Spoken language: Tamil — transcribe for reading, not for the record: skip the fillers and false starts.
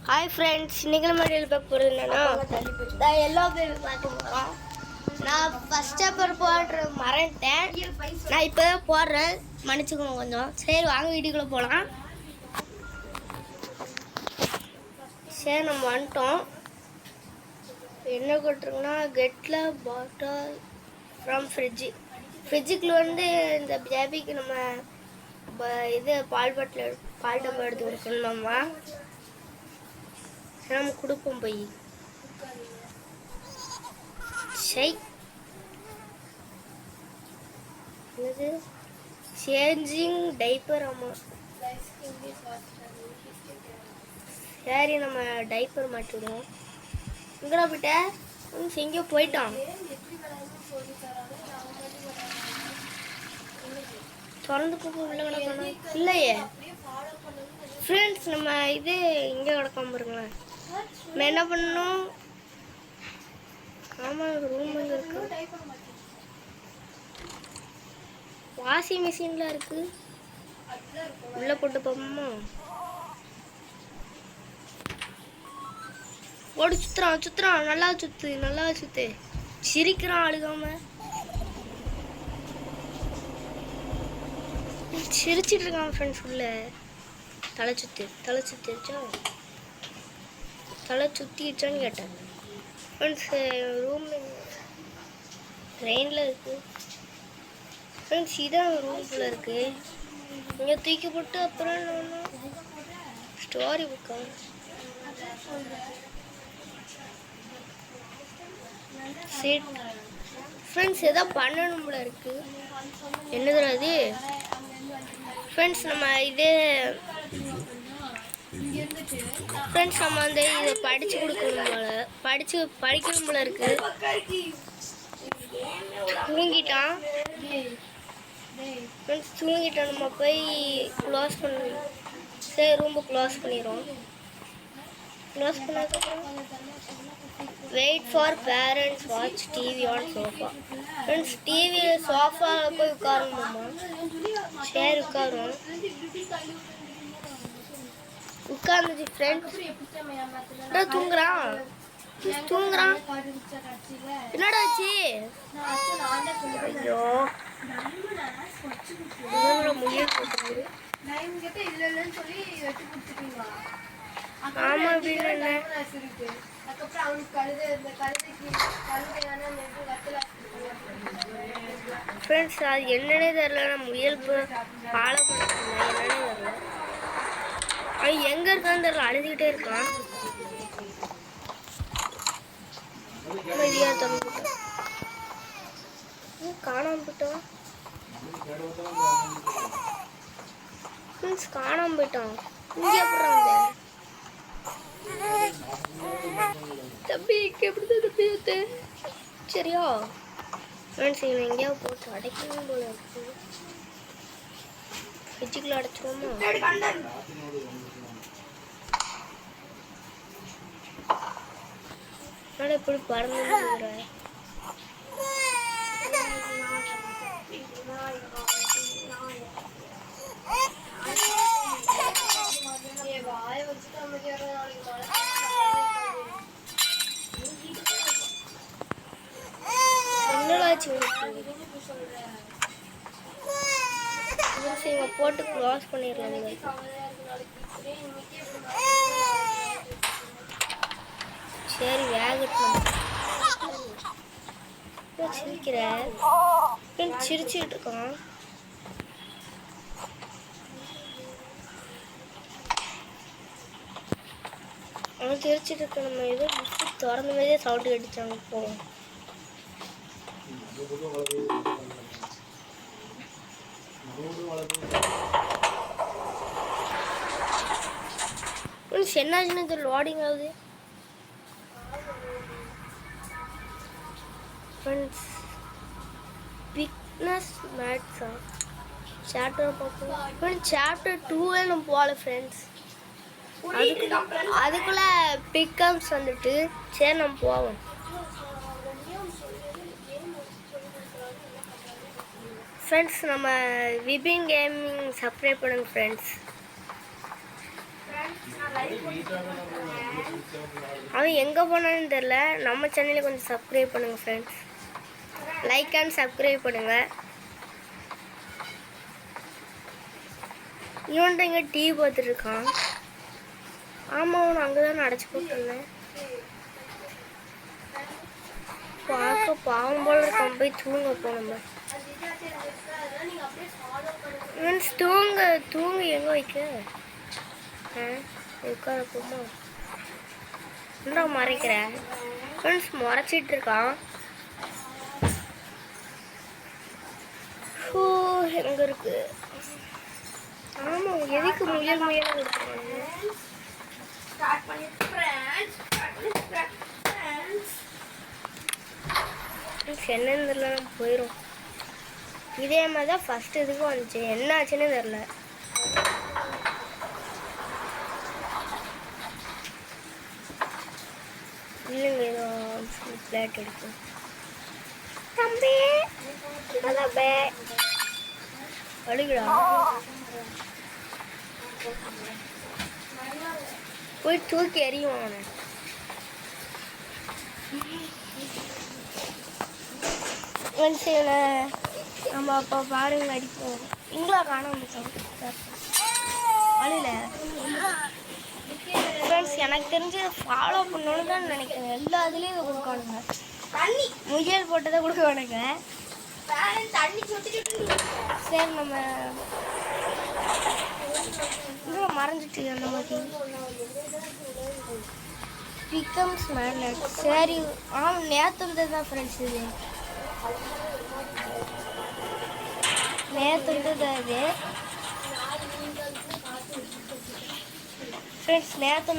ஹாய் ஃப்ரெண்ட்ஸ், இன்றைக்கி நம்ம வீடியோவில் பார்க்க போகிறது என்னென்னா நான் எல்லோ பேபி பார்க்க போகிறோம். நான் ஃபஸ்ட் பேப்பர் போடுற மறந்துட்டேன். நான் இப்போ தான் போடுறேன், மன்னிச்சுக்கணும் கொஞ்சம். சரி வாங்க வீடியோக்குள்ளே போகலாம். சரி நம்ம வந்துட்டோம். என்ன கொட்டுருங்கன்னா கெட்டில் பாட்டில் ஃப்ரம் ஃப்ரிட்ஜுக்குள்ளே வந்து இந்த பேபிக்கு நம்ம இது பால் டப்பா எடுத்து கொடுக்கணுமாம்மா. நம்ம கொடுப்போம் போய். சரி இது சேஞ்சிங் டைப்பர். ஆமாம் சரி நம்ம டைப்பர் மாட்டிவிடுவோம். எங்கடா போயிட்ட? எங்கேயோ போயிட்டான். திறந்து போக உள்ள கிடக்கணும் இல்லையே ஃப்ரெண்ட்ஸ். நம்ம இது இங்கே கிடக்காம பாருங்களேன். நம்ம என்ன பண்ணணும்? ஆமாம் ரூம் வந்து இருக்கு. வாஷிங் மிஷின்ல இருக்கு. உள்ள போட்டு போமா. ஓடி சுத்துறான் நல்லா சுத்து. சிரிக்கிறான் அழுகாம. சிரிச்சிட்டு இருக்கான் ஃப்ரெண்ட்ஸ். உள்ள தலை சுத்திடுச்சான்னு கேட்டேன் ஃப்ரெண்ட்ஸ். ரூம் ட்ரெயினில் இருக்குது ஃப்ரெண்ட்ஸ். இதான் ரூம்குள்ளே இருக்குது. இங்கே தூக்கி போட்டு அப்புறம் என்ன ஸ்டோரி புக்கா சரி ஃப்ரெண்ட்ஸ். எதோ பண்ணணும்ல இருக்குது. என்னதுல அது ஃப்ரெண்ட்ஸ்? நம்ம இது ஃப்ரெண்ட்ஸ் நம்ம வந்து இதை படித்து கொடுக்கணும் போல, படிக்கணும் போல இருக்கு. தூங்கிட்டான் ஃப்ரெண்ட்ஸ். நம்ம போய் க்ளோஸ் பண்ணணும். சரி ரூம்பை க்ளோஸ் பண்ணிடுறோம். க்ளோஸ் பண்ணதுக்கப்புறம் wait for parents watch TV on sofa. Friends TV சோஃபாவில் போய் உட்காரணுமாம்மா. சரி உட்கார்ந்துச்சு ஃப்ரெண்ட்ஸ். தூங்குறான். என்னடா ஆச்சு? ஐயோ முயல் போட்டு. ஆமா அப்படின்னு என்ன ஃப்ரெண்ட்ஸ்? அது என்னன்னே தெரியல. நான் முயல் ஃபாலோ பண்ண என்னன்னே தெரியல. அவன் எங்க இருக்கான்னு தெரியல. அழுதுகிட்டே இருக்கான். காணாம போயிட்டான் ஃப்ரெண்ட்ஸ். காணாம போயிட்டான். இங்கே அப்புறம் தம்பி எப்படிதான் தம்பி சரியா ஃப்ரெண்ட்ஸ்? இவன் எங்கேயாவது போட்டு அடைக்கணும் போல இருக்கு. ஃப்ரிட்ஜுக்குள்ள அடைச்சிருவோமா? ஆனால் எப்படி பறந்துங்கிற என்னடாச்சு இவங்க போட்டு க்ளோஸ் பண்ணிடலாம். சரி வேகட்டும். சிரிக்கிற சிரிச்சுட்டு இருக்கான். அவன் சிரிச்சுட்டு இருக்க. நம்ம ஏதோ புக்கு திறந்த மாதிரியே சவுண்டு கடிச்சாங்க. போவோம். என்னாச்சுன்னு இது லோடிங் ஆகுது ஃப்ரெண்ட்ஸ். பிக்னஸ் மேட்ஸா சாப்டர் பார்ப்போம் ஃப்ரெண்ட்ஸ். சாப்டர் 2 நம்ம போகல ஃப்ரெண்ட்ஸ். அதுக்குள்ள பிக்கம்ஸ் வந்துட்டு. சரி நம்ம போவோம் ஃப்ரெண்ட்ஸ். நம்ம விபின் கேமிங் சப்ஸ்கிரைப் பண்ணுங்க ஃப்ரெண்ட்ஸ். அவன் எங்கே போனான்னு தெரில. நம்ம சேனலை கொஞ்சம் சப்ஸ்கிரைப் பண்ணுங்கள் ஃப்ரெண்ட்ஸ். லைக் அண்ட் சப்ஸ்கிரைப் பண்ணுங்கள். இவன்ட்டு இங்கே டிவி பார்த்துட்ருக்கான். ஆமாம், அவன் அங்கே தான் அடைச்சி போட்டுருந்தேன். பார்க்க பாவம் போல இருக்கான். போய் தூங்க போனோம். மீன்ஸ் தூங்க எங்கே வைக்க உட்காரப்போமா என்ன மறைக்கிறேன். மீன்ஸ் மறைச்சிட்டு இருக்கான். எங்கே இருக்கு? ஆமாம், எதுக்கு முயல் கொடுக்குறாங்க? என்னன்னு தெரியல, நம்ம போயிடும். இதே மாதிரி தான் ஃபஸ்ட் இதுக்கும் வந்துச்சு. என்ன ஆச்சுன்னு தெரில. இல்லைங்க, ஏதோ பிளேட் எடுக்கும். தம்பி அழுகுடா. போய் தூக்கி எறியும் அவனை. நம்ம அப்போ பாருங்க அடிப்போம். இங்களா காணாம அழில ஃப்ரெண்ட்ஸ். எனக்கு தெரிஞ்சு ஃபாலோ பண்ணணுன்னு தான் நினைக்கிறேன். எல்லா இதுலேயும் இதை கொடுக்கணுங்க. முயல் போட்டதை கொடுக்கணுங்க. சரி, நம்ம இன்னும் மறைஞ்சிட்டு அந்த மாதிரி பிகம்ஸ் மேக்னெட். சரி, நேற்று வந்தது தான் ஃப்ரெண்ட்ஸ். இது நேற்று வந்தது. அது ஃப்ரெண்ட்ஸ் நேற்று